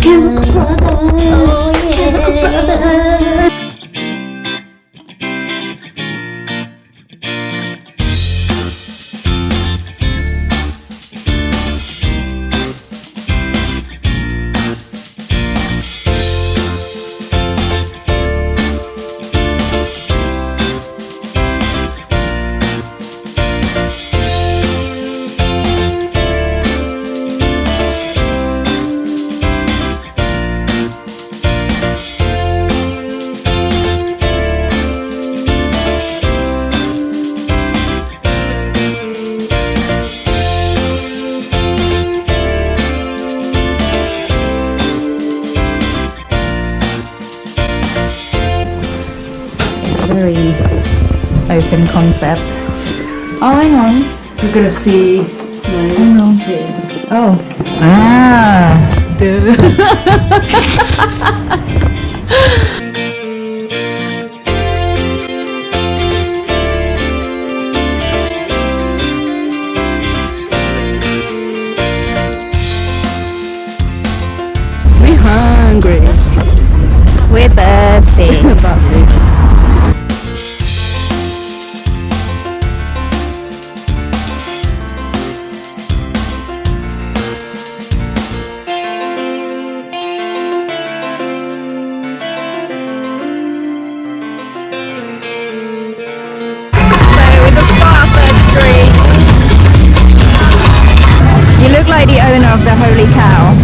Chemical brothers. Oh yeah. Chemical brothers. Very open concept. Oh, hang on. You're gonna see. Hang on. Oh. Ah. Duh. We're hungry. We're thirsty. You look like the owner of the Holy Cow.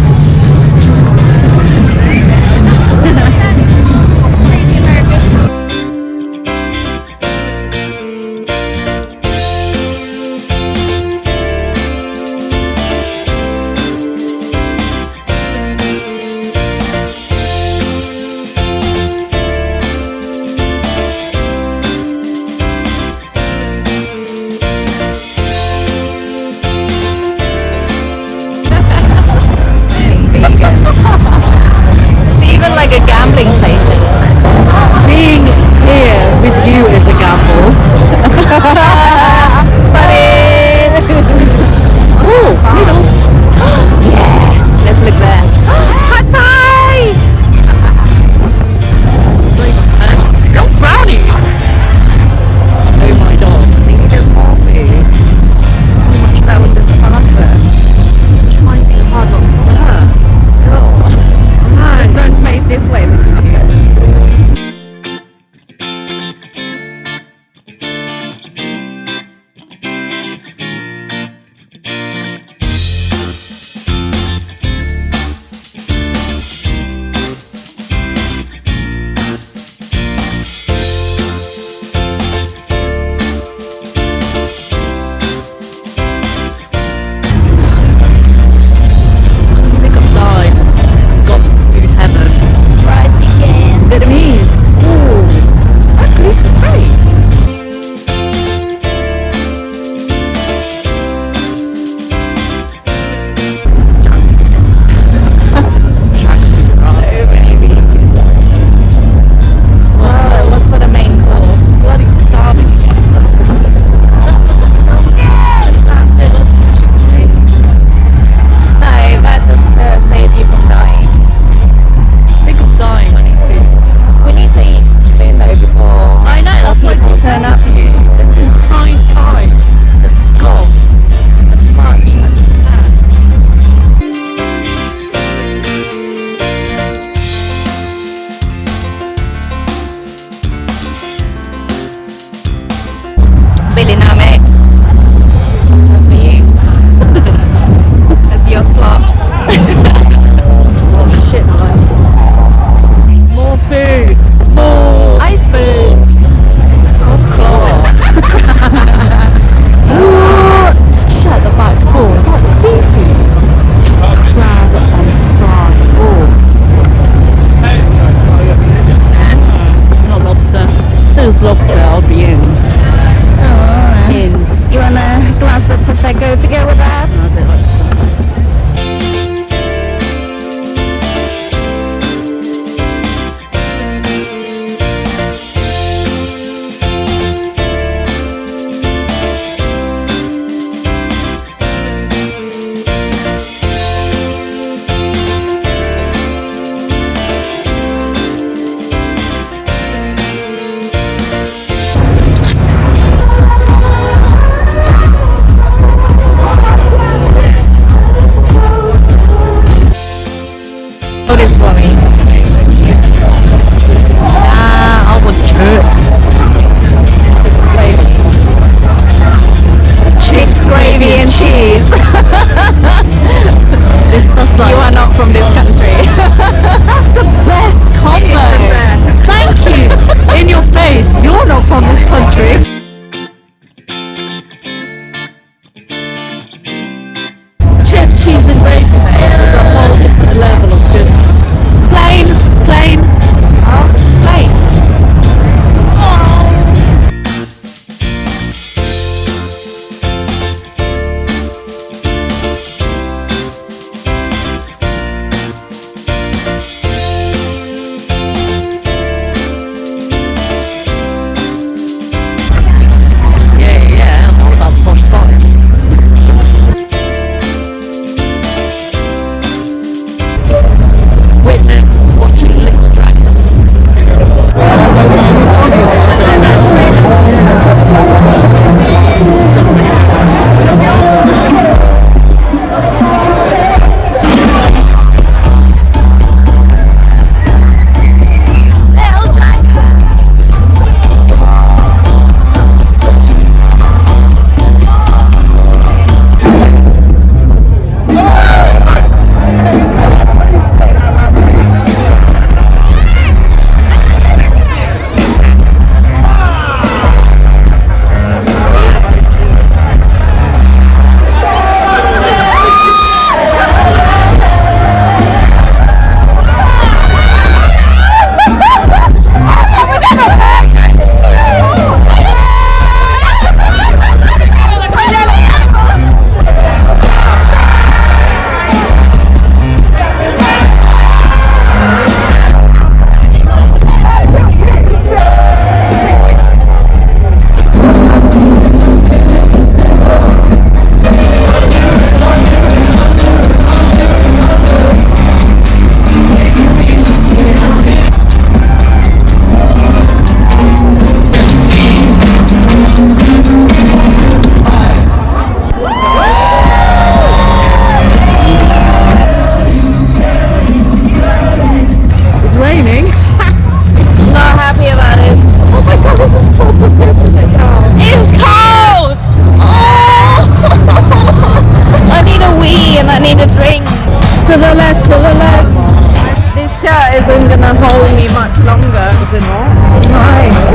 isn't gonna hold me much longer. Is it not? No.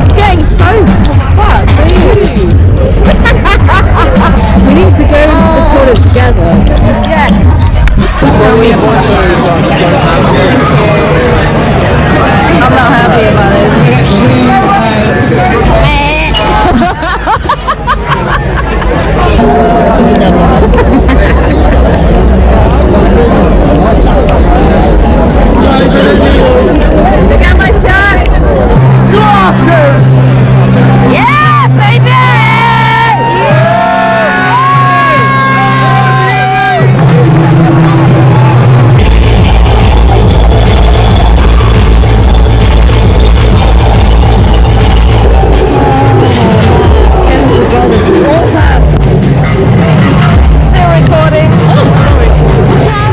It's getting so fucked, don't you? We need to go into the toilet together. Yes. Tell me about I'm not happy about this. Look at my shots! Yeah, baby! Still recording. Oh, sorry.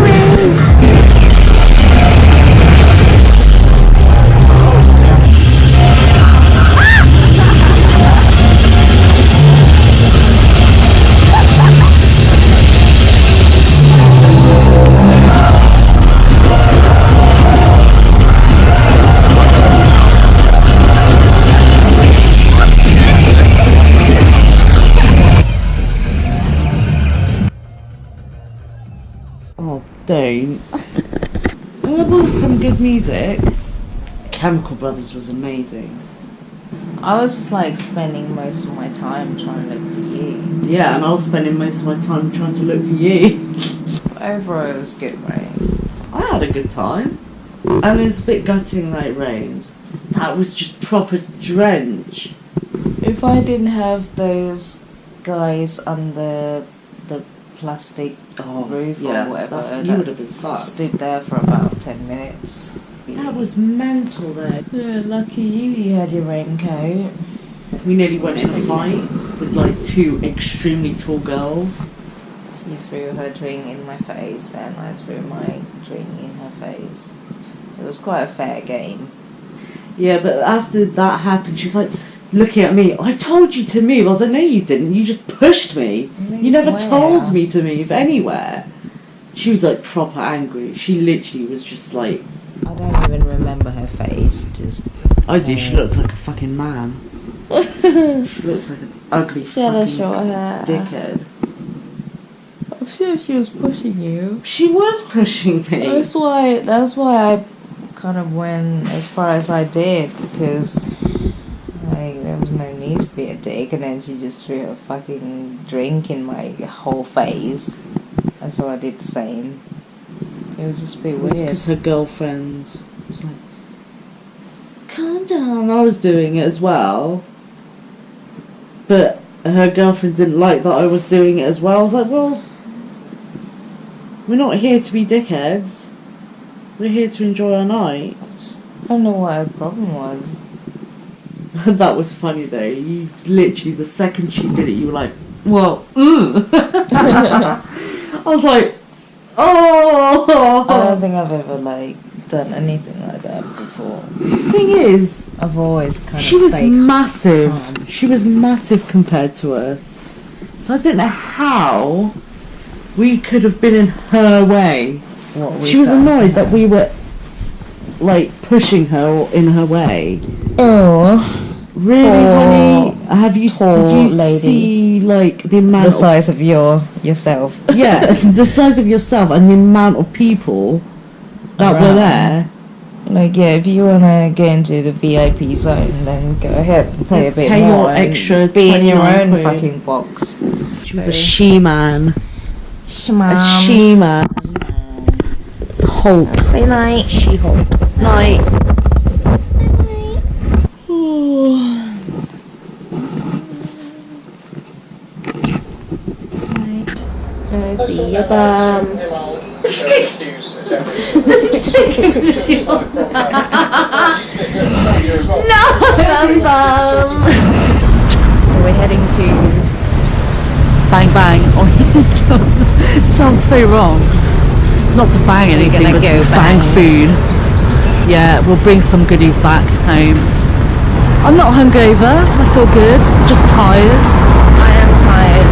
Oh, don't. There was some good music. Chemical Brothers was amazing. I was just like spending most of my time trying to look for you. Yeah, and I was spending most of my time trying to look for you. Overall, it was good, right? I had a good time. And it's a bit gutting that it rained. That was just proper drench. If I didn't have those guys under the plastic roof or whatever, you would have been fucked. stood there for about 10 minutes. That was mental there. Yeah, lucky you had your raincoat. We nearly went in a fight with like two extremely tall girls. She threw her drink in my face and I threw my drink in her face. It was quite a fair game. Yeah, but after that happened, she's like looking at me. I told you to move. I was like, no, you didn't. You just pushed me. You never told me to move anywhere. She was like proper angry. She literally was just like. I don't even remember her face. Just. I do. She looks like a fucking man. She looks like an ugly fucking short hair. dickhead. I'm sure she was pushing you. She was pushing me. That's why I kind of went as far as I did, because like there was no need to be a dick, and then she just threw a fucking drink in my whole face, and so I did the same. It was just a bit weird. Because her girlfriend was like, calm down. I was doing it as well, but her girlfriend didn't like that I was doing it as well. I was like, well, we're not here to be dickheads. We're here to enjoy our night. I don't know what her problem was. That was funny though. You literally, the second she did it, you were like, well, I was like, oh. I don't think I've ever like done anything like that before. The thing is, I've always kind she of was stayed massive. calm. She was massive compared to us. So I don't know how we could have been in her way. She was annoyed that we were like pushing her or in her way. Oh. Really, honey? Did you lady. see like the amount The size of yourself. Yeah, the size of yourself and the amount of people that were there. Like, yeah, if you want to get into the VIP zone, then go ahead and pay a bit Pay more. your extra be in your own 29 fucking box. She was a she-man. Shman. A she-man. Hulk. Say night. She-Hulk. Night. I see your bum. No, bum. So we're heading to Bang Bang Oriental. Sounds so wrong. Not to bang anything, gonna but go to bang food. Yeah, we'll bring some goodies back home. I'm not hungover. I feel good. Just tired. I am tired.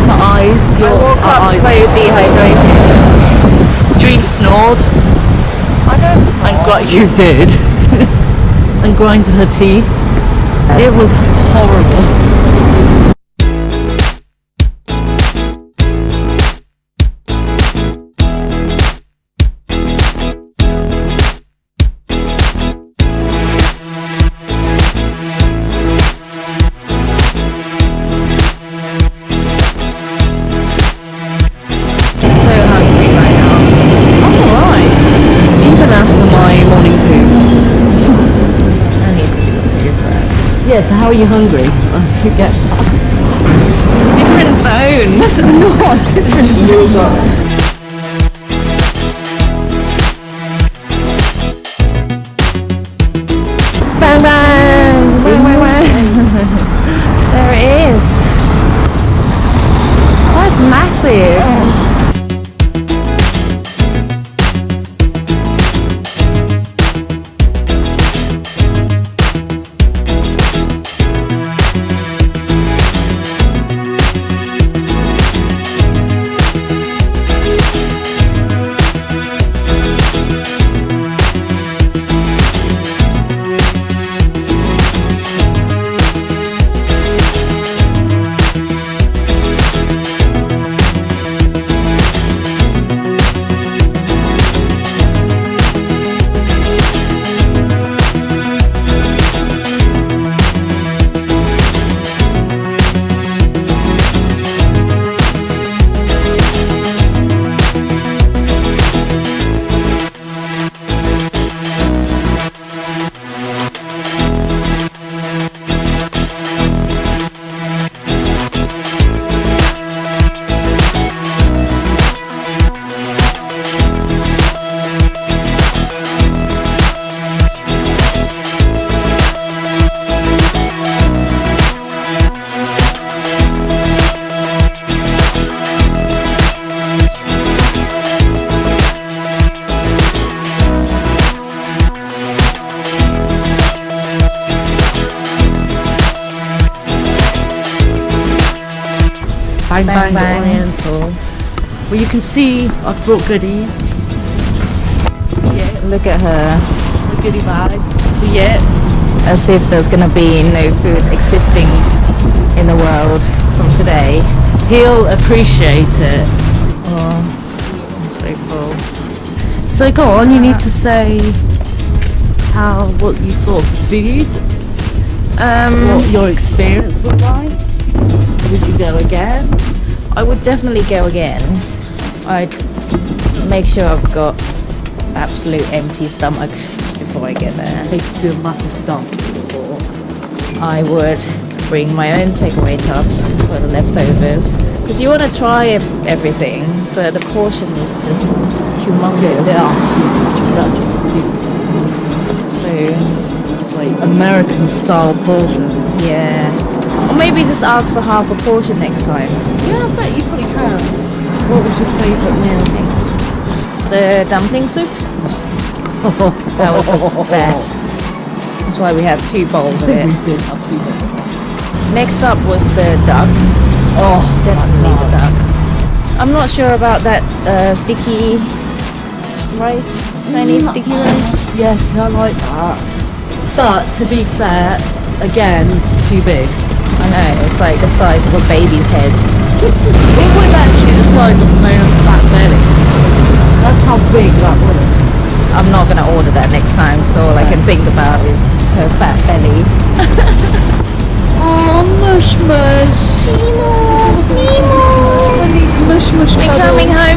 My eyes. I woke up eyes. so dehydrated. Dream snored. I don't You did. And grinded her teeth. It was horrible. So hungry right now. I'm alright. Even after my morning poo. I need to do a poo first. Yeah, so how are you hungry? To get It's a different zone. It's not different. Bang bang! Bang bang bang! There it is. That's massive. Bang Bang Bang Bang. Oriental. Well, you can see I've brought goodies. Yeah, Look at her. the goodie bags. Yeah. As if there's gonna be no food existing in the world from today. He'll appreciate it. Oh, I'm so full. So go on, you need to say what you thought of the food, what your experience was like. Would you go again? I would definitely go again. I'd make sure I've got absolute empty stomach before I get there. Take to do a massive dump before. I would bring my own takeaway tubs for the leftovers because you want to try everything, but the portion was just humongous. So Like American style portion. yeah, or maybe just ask for half a portion next time. Yeah, I bet you probably can. What was your favourite meal? Thanks. The dumpling soup. That was the best. That's why we had 2 bowls of it. We did have 2 bowls. Next up was the duck. Oh, Definitely the duck. I'm not sure about that sticky rice, Chinese sticky rice. Yes, I like that. But to be fair, again, too big. I know, it's like the size of a baby's head. It was actually the size of my own fat belly. That's how big that was. I'm not going to order that next time, so all I can think about is her fat belly. Oh, mush mush. Nemo! Mush mush. We're coming home.